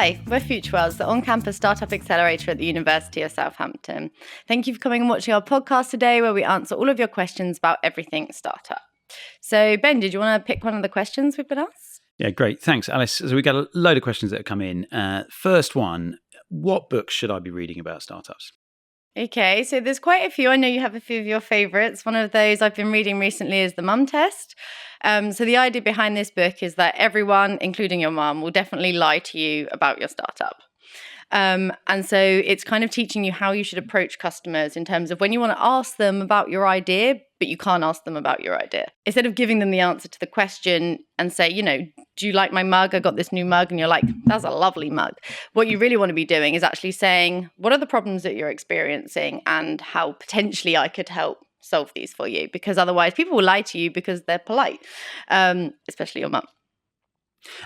Hi, we're FutureWorlds, the on-campus startup accelerator at the University of Southampton. Thank you for coming and watching our podcast today, where we answer all of your questions about everything startup. So, Ben, did you want to pick one of the questions we've been asked? Yeah, great. Thanks, Alice. So we got a load of questions that have come in. First one, what books should I be reading about startups? Okay, so there's quite a few. I know you have a few of your favorites. One of those I've been reading recently is The Mum Test. So the idea behind this book is that everyone, including your mum, will definitely lie to you about your startup. And so it's kind of teaching you how you should approach customers in terms of when you want to ask them about your idea, but you can't ask them about your idea. Instead of giving them the answer to the question and say, do you like my mug? I got this new mug. And you're like, that's a lovely mug. What you really want to be doing is actually saying, what are the problems that you're experiencing and how potentially I could help solve these for you? Because otherwise people will lie to you because they're polite, especially your mum.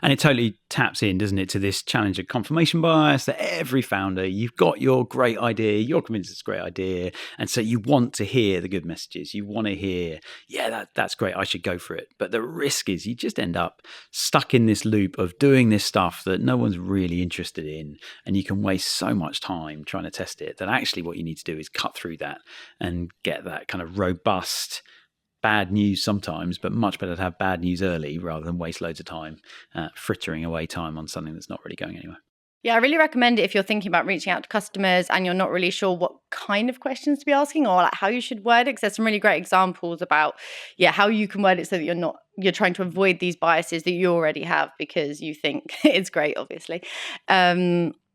And it totally taps in, doesn't it, to this challenge of confirmation bias that every founder, you've got your great idea, you're convinced it's a great idea. And so you want to hear the good messages. You want to hear, that's great, I should go for it. But the risk is you just end up stuck in this loop of doing this stuff that no one's really interested in. And you can waste so much time trying to test it that actually what you need to do is cut through that and get that kind of robust bad news sometimes, but much better to have bad news early rather than waste loads of time frittering away time on something that's not really going anywhere. Yeah, I really recommend it if you're thinking about reaching out to customers and you're not really sure what kind of questions to be asking or like how you should word it. Because there's some really great examples about how you can word it so that you're trying to avoid these biases that you already have because you think it's great, obviously.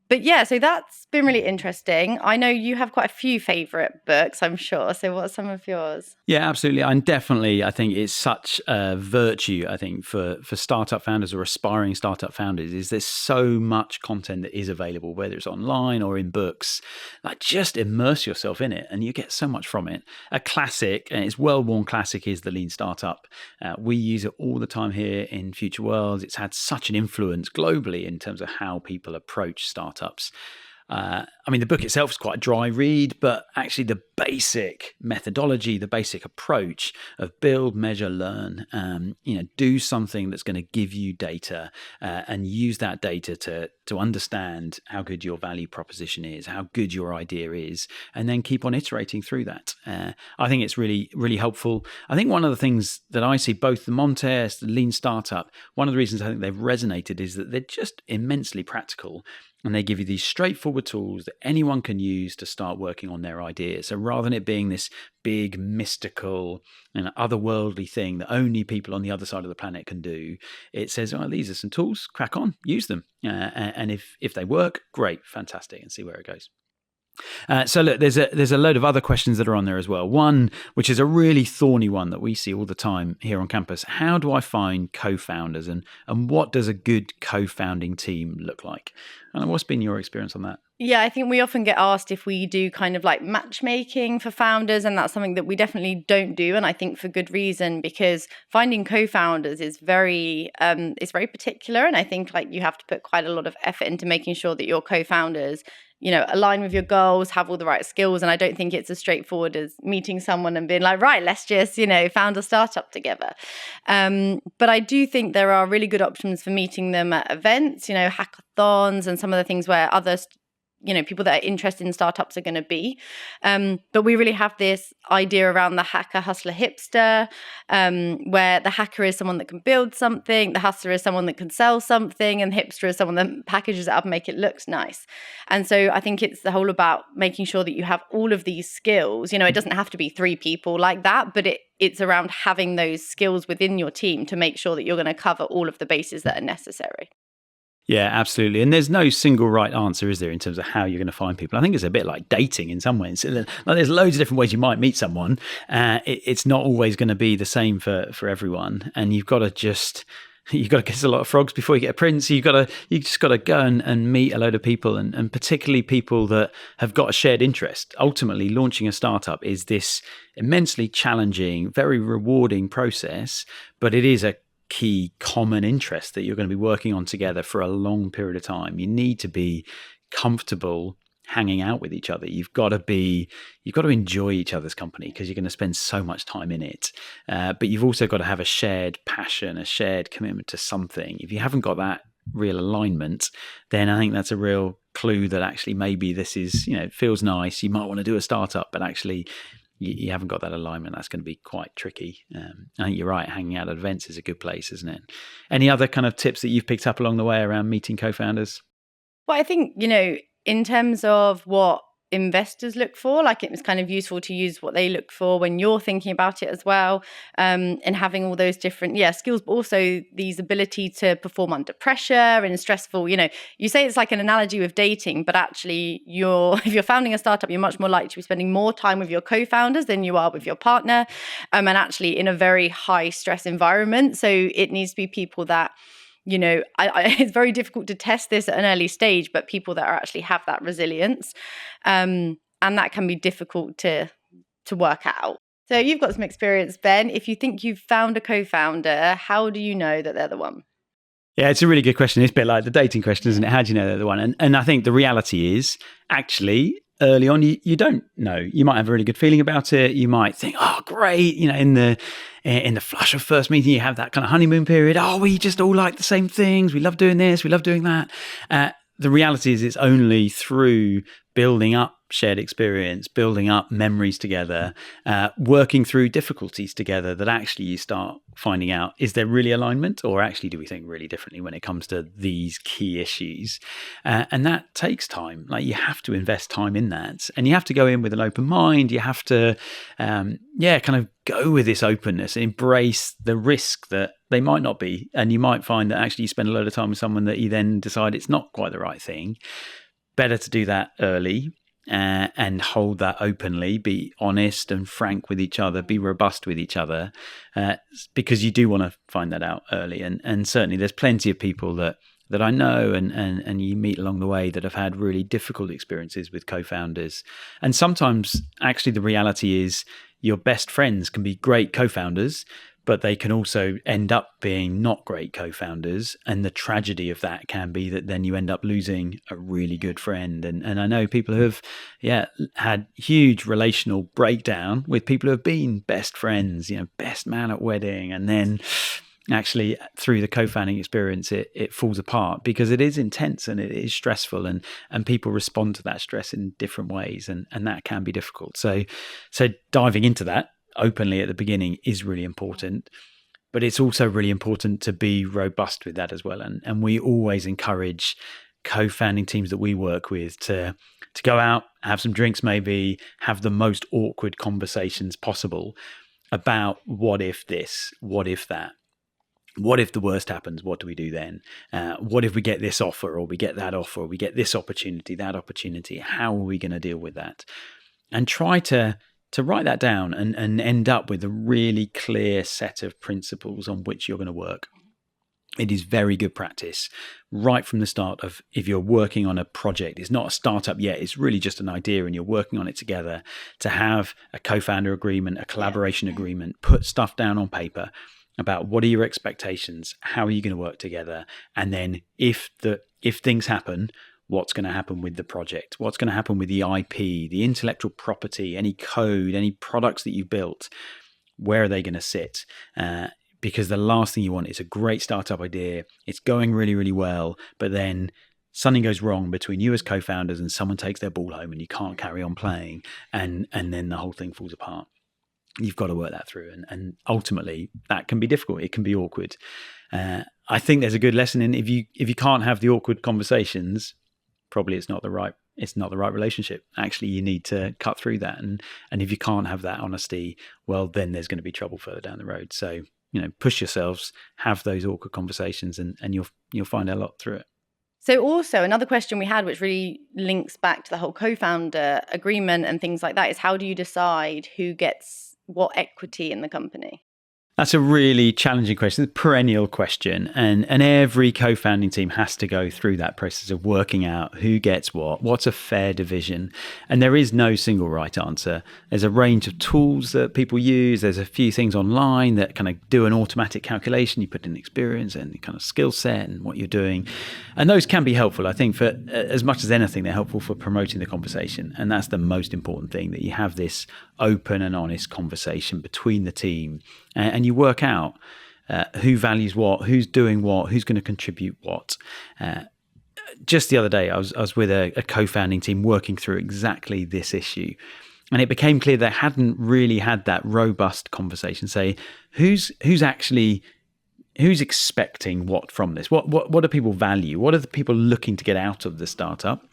But yeah, so that's been really interesting. I know you have quite a few favorite books, I'm sure. So what are some of yours? Yeah, absolutely. And definitely, I think it's such a virtue, I think, for startup founders or aspiring startup founders, is there's so much content that is available, whether it's online or in books. Like, just immerse yourself in it and you get so much from it. A classic, and it's well-worn classic, is The Lean Startup. We use it all the time here in FutureWorlds. It's had such an influence globally in terms of how people approach startups. The book itself is quite a dry read, but actually the basic methodology, the basic approach of build, measure, learn, do something that's going to give you data and use that data to understand how good your value proposition is, how good your idea is, and then keep on iterating through that. I think it's really, really helpful. I think one of the things that I see, both the Mom Test, the Lean Startup, one of the reasons I think they've resonated is that they're just immensely practical. And they give you these straightforward tools that anyone can use to start working on their ideas. So rather than it being this big, mystical, otherworldly thing that only people on the other side of the planet can do, it says, these are some tools, crack on, use them. And if they work, great, fantastic, and see where it goes. So look, there's a load of other questions that are on there as well. One, which is a really thorny one that we see all the time here on campus. How do I find co-founders and what does a good co-founding team look like? And what's been your experience on that? Yeah, I think we often get asked if we do kind of like matchmaking for founders, and that's something that we definitely don't do. And I think for good reason, because finding co-founders is very particular. And I think like you have to put quite a lot of effort into making sure that your co-founders align with your goals, have all the right skills. And I don't think it's as straightforward as meeting someone and being like, right, let's just, found a startup together. But I do think there are really good options for meeting them at events, hackathons and some of the things where others, people that are interested in startups are going to be. But we really have this idea around the hacker, hustler, hipster, where the hacker is someone that can build something, the hustler is someone that can sell something, and the hipster is someone that packages it up and make it look nice. And so I think it's the whole about making sure that you have all of these skills. It doesn't have to be 3 people like that, but it's around having those skills within your team to make sure that you're going to cover all of the bases that are necessary. Yeah, absolutely. And there's no single right answer, is there, in terms of how you're going to find people? I think it's a bit like dating in some ways. Like, there's loads of different ways you might meet someone. It's not always going to be the same for everyone. And you've got to kiss a lot of frogs before you get a prince. You just got to go and meet a load of people, and particularly people that have got a shared interest. Ultimately, launching a startup is this immensely challenging, very rewarding process, but it is a key common interest that you're going to be working on together for a long period of time. You need to be comfortable hanging out with each other. You've got to enjoy each other's company because you're going to spend so much time in it. But you've also got to have a shared passion, a shared commitment to something. If you haven't got that, real alignment, then I think that's a real clue that actually maybe this is, it feels nice. You might want to do a startup, but actually you haven't got that alignment. That's going to be quite tricky. I think you're right. Hanging out at events is a good place, isn't it? Any other kind of tips that you've picked up along the way around meeting co-founders? Well, I think, in terms of what investors look for, like it was kind of useful to use what they look for when you're thinking about it as well, and having all those different skills, but also these ability to perform under pressure and stressful. You say it's like an analogy with dating, but actually if you're founding a startup, you're much more likely to be spending more time with your co-founders than you are with your partner, and actually in a very high stress environment. So it needs to be people that it's very difficult to test this at an early stage, but people that actually have that resilience, and that can be difficult to work out. So you've got some experience, Ben. If you think you've found a co-founder, how do you know that they're the one? Yeah, it's a really good question. It's a bit like the dating question, isn't it? How do you know they're the one? And I think the reality is actually early on, you don't know. You might have a really good feeling about it. You might think, oh, great. In the flush of first meeting, you have that kind of honeymoon period. Oh, we just all like the same things. We love doing this. We love doing that. The reality is it's only through building up shared experience, building up memories together, working through difficulties together that actually you start finding out, is there really alignment, or actually do we think really differently when it comes to these key issues? And that takes time. Like you have to invest time in that, and you have to go in with an open mind. You have to, kind of go with this openness and embrace the risk that they might not be. And you might find that actually you spend a lot of time with someone that you then decide it's not quite the right thing. Better to do that early. And hold that openly, be honest and frank with each other, be robust with each other, because you do want to find that out early. And certainly there's plenty of people that I know and you meet along the way that have had really difficult experiences with co-founders. And sometimes actually the reality is your best friends can be great co-founders, but they can also end up being not great co-founders. And the tragedy of that can be that then you end up losing a really good friend. And I know people who have had huge relational breakdown with people who have been best friends, best man at wedding. And then actually through the co-founding experience, it falls apart because it is intense and it is stressful, and people respond to that stress in different ways. And that can be difficult. So diving into that openly at the beginning is really important, but it's also really important to be robust with that as well. And we always encourage co-founding teams that we work with to go out, have some drinks, maybe have the most awkward conversations possible about what if this, what if that, what if the worst happens, what do we do then? What if we get this offer, or we get that offer, or we get this opportunity, that opportunity? How are we going to deal with that? And try to write that down and end up with a really clear set of principles on which you're going to work. It is very good practice right from the start of, if you're working on a project, it's not a startup yet, it's really just an idea and you're working on it together, to have a co-founder agreement, a collaboration agreement, put stuff down on paper about what are your expectations, how are you going to work together, and then if things happen, what's going to happen with the project, what's going to happen with the IP, the intellectual property, any code, any products that you've built, where are they going to sit? Because the last thing you want is a great startup idea, it's going really, really well, but then something goes wrong between you as co-founders and someone takes their ball home and you can't carry on playing, and then the whole thing falls apart. You've got to work that through, and ultimately that can be difficult. It can be awkward. I think there's a good lesson in if you can't have the awkward conversations, probably it's not the right relationship. Actually, you need to cut through that, and if you can't have that honesty, well, then there's going to be trouble further down the road. So push yourselves, have those awkward conversations, and you'll find a lot through it. So also another question we had, which really links back to the whole co-founder agreement and things like that, is how do you decide who gets what equity in the company? That's a really challenging question, a perennial question. And every co-founding team has to go through that process of working out who gets what's a fair division. And there is no single right answer. There's a range of tools that people use. There's a few things online that kind of do an automatic calculation. You put in experience and kind of skill set and what you're doing. And those can be helpful. I think for as much as anything, they're helpful for promoting the conversation. And that's the most important thing, that you have this open and honest conversation between the team, and you work out who values what, who's doing what, who's going to contribute what. Just the other day, I was with a co-founding team working through exactly this issue. And it became clear they hadn't really had that robust conversation. Say, who's expecting what from this? What do people value? What are the people looking to get out of the startup?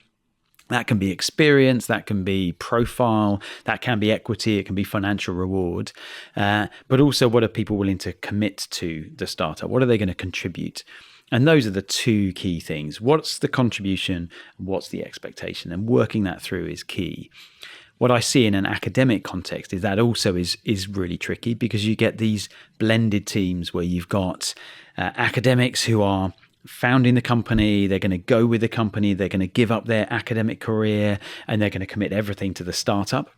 That can be experience, that can be profile, that can be equity, it can be financial reward. But also, what are people willing to commit to the startup? What are they going to contribute? And those are the two key things. What's the contribution? What's the expectation? And working that through is key. What I see in an academic context is that also is really tricky, because you get these blended teams where you've got academics who are founding the company, they're going to go with the company, they're going to give up their academic career, and they're going to commit everything to the startup.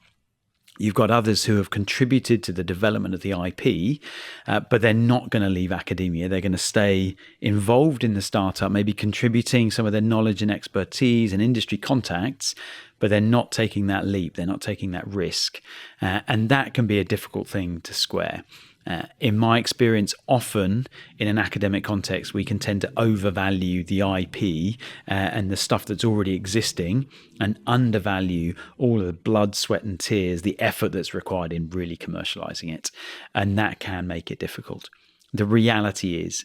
You've got others who have contributed to the development of the IP, but they're not going to leave academia. They're going to stay involved in the startup, maybe contributing some of their knowledge and expertise and industry contacts, but they're not taking that leap. They're not taking that risk. And that can be a difficult thing to square. In my experience, often in an academic context, we can tend to overvalue the IP and the stuff that's already existing, and undervalue all of the blood, sweat and tears, the effort that's required in really commercializing it. And that can make it difficult. The reality is,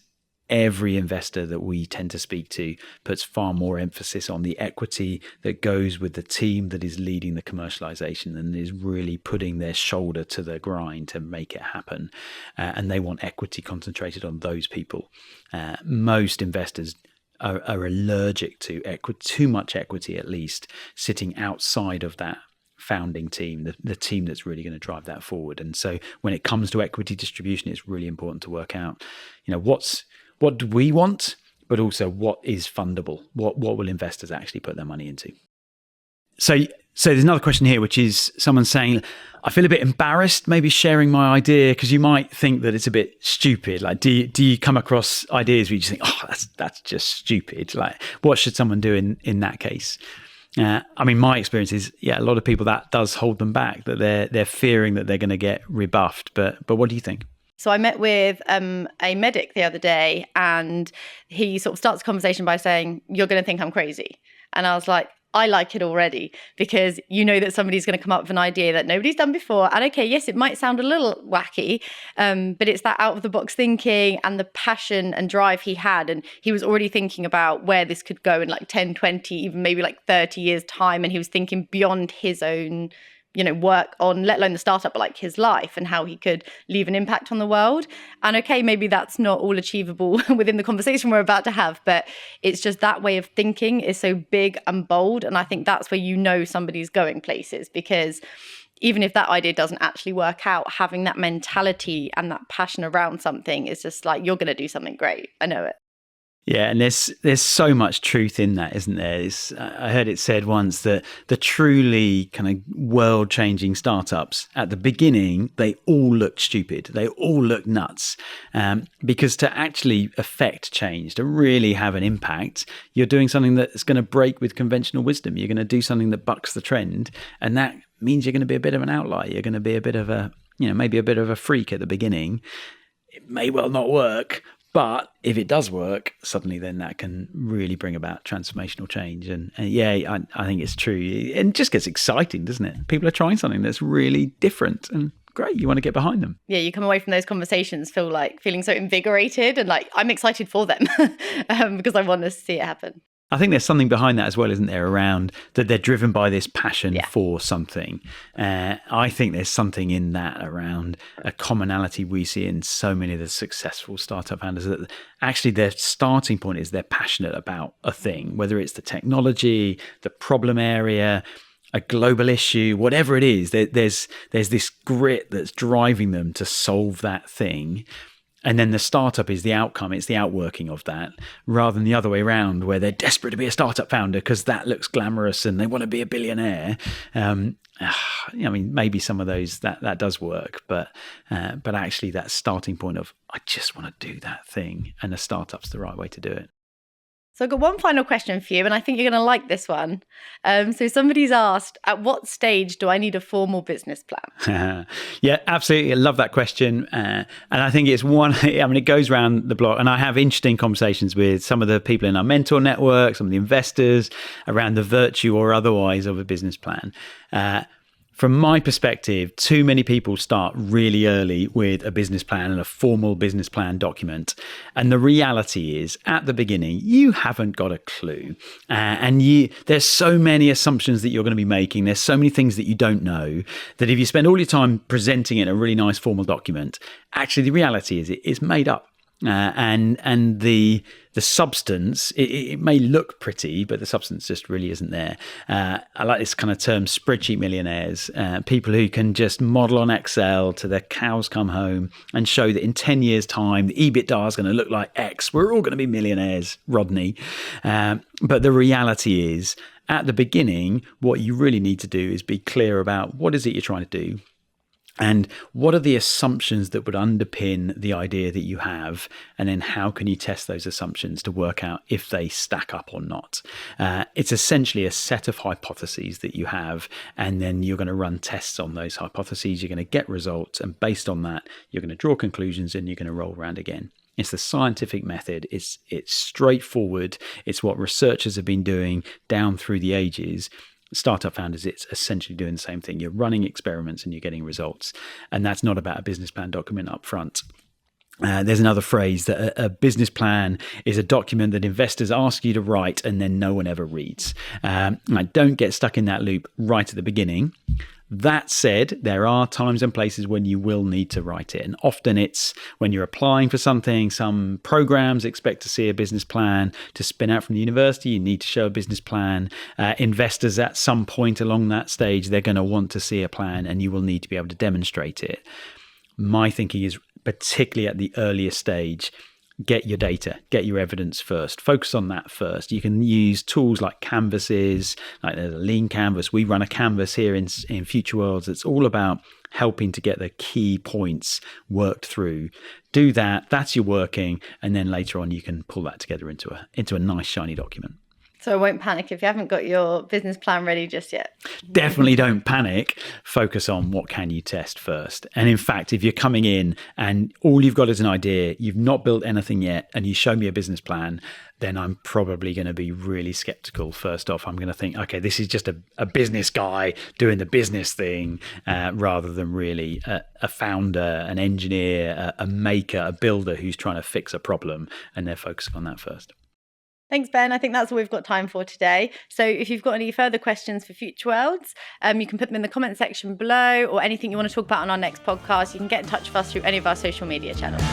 every investor that we tend to speak to puts far more emphasis on the equity that goes with the team that is leading the commercialization and is really putting their shoulder to the grind to make it happen. And they want equity concentrated on those people. Most investors are allergic to too much equity, at least, sitting outside of that founding team, the team that's really going to drive that forward. And so when it comes to equity distribution, it's really important to work out, what do we want, but also what is fundable? What will investors actually put their money into? So there's another question here, which is someone saying, I feel a bit embarrassed maybe sharing my idea, because you might think that it's a bit stupid. Like, do you come across ideas where you just think, oh, that's just stupid? Like, what should someone do in that case? My experience is, a lot of people, that does hold them back, that they're fearing that they're going to get rebuffed. But what do you think? So I met with a medic the other day, and he sort of starts the conversation by saying, you're going to think I'm crazy. And I was like, I like it already, because you know that somebody's going to come up with an idea that nobody's done before. And okay, yes, it might sound a little wacky, but it's that out of the box thinking and the passion and drive he had. And he was already thinking about where this could go in like 10, 20, even maybe like 30 years time. And he was thinking beyond his own work on, let alone the startup, but like his life and how he could leave an impact on the world. And okay, maybe that's not all achievable within the conversation we're about to have, but it's just that way of thinking is so big and bold. And I think that's where somebody's going places, because even if that idea doesn't actually work out, having that mentality and that passion around something is just like, you're going to do something great. I know it. Yeah, and there's so much truth in that, isn't there? I heard it said once that the truly kind of world-changing startups, at the beginning, they all look stupid. They all look nuts. Because to actually affect change, to really have an impact, you're doing something that's going to break with conventional wisdom. You're going to do something that bucks the trend. And that means you're going to be a bit of an outlier. You're going to be a bit of maybe a bit of a freak at the beginning. It may well not work, but if it does work, suddenly then that can really bring about transformational change. And I think it's true. And it just gets exciting, doesn't it? People are trying something that's really different and great. You want to get behind them. Yeah, you come away from those conversations feeling so invigorated, and like I'm excited for them because I want to see it happen. I think there's something behind that as well, isn't there, around that they're driven by this passion for something. I think there's something in that around a commonality we see in so many of the successful startup founders, that actually their starting point is they're passionate about a thing, whether it's the technology, the problem area, a global issue, whatever it is. There's this grit that's driving them to solve that thing. And then the startup is the outcome. It's the outworking of that, rather than the other way around, where they're desperate to be a startup founder because that looks glamorous and they want to be a billionaire. Maybe some of those that does work, but actually that starting point of, I just want to do that thing, and a startup's the right way to do it. So I've got one final question for you, and I think you're going to like this one. So somebody's asked, at what stage do I need a formal business plan? Yeah, absolutely. I love that question. And I think it's one, it goes around the block. And I have interesting conversations with some of the people in our mentor network, some of the investors around the virtue or otherwise of a business plan. From my perspective, too many people start really early with a business plan and a formal business plan document. And the reality is, at the beginning, you haven't got a clue. There's so many assumptions that you're going to be making. There's so many things that you don't know that if you spend all your time presenting it in a really nice formal document, actually the reality is it's made up. And the substance, it may look pretty, but the substance just really isn't there. I like this kind of term, spreadsheet millionaires, people who can just model on Excel till their cows come home and show that in 10 years' time, the EBITDA is going to look like X. We're all going to be millionaires, Rodney. But the reality is, at the beginning, what you really need to do is be clear about what is it you're trying to do. And what are the assumptions that would underpin the idea that you have? And then how can you test those assumptions to work out if they stack up or not? It's essentially a set of hypotheses that you have, and then you're going to run tests on those hypotheses. You're going to get results, and based on that, you're going to draw conclusions and you're going to roll around again. It's the scientific method. It's straightforward. It's what researchers have been doing down through the ages. Startup founders, it's essentially doing the same thing. You're running experiments and you're getting results. And that's not about a business plan document up front. There's another phrase that a business plan is a document that investors ask you to write and then no one ever reads. Don't get stuck in that loop right at the beginning. That said, there are times and places when you will need to write it. And often it's when you're applying for something. Some programs expect to see a business plan. To spin out from the university, you need to show a business plan. Investors at some point along that stage, they're going to want to see a plan and you will need to be able to demonstrate it. My thinking is, particularly at the earliest stage, get your data, get your evidence first. Focus on that first. You can use tools like canvases, like there's a lean canvas. We run a canvas here in Future Worlds. It's all about helping to get the key points worked through. Do that. That's your working. And then later on, you can pull that together into a nice, shiny document. So I won't panic if you haven't got your business plan ready just yet. Definitely don't panic. Focus on what can you test first. And in fact, if you're coming in and all you've got is an idea, you've not built anything yet, and you show me a business plan, then I'm probably going to be really skeptical. First off, I'm going to think, okay, this is just a business guy doing the business thing, rather than really a founder, an engineer, a maker, a builder who's trying to fix a problem, and they're focusing on that first. Thanks, Ben. I think that's all we've got time for today. So if you've got any further questions for Future Worlds, you can put them in the comment section below, or anything you want to talk about on our next podcast, you can get in touch with us through any of our social media channels.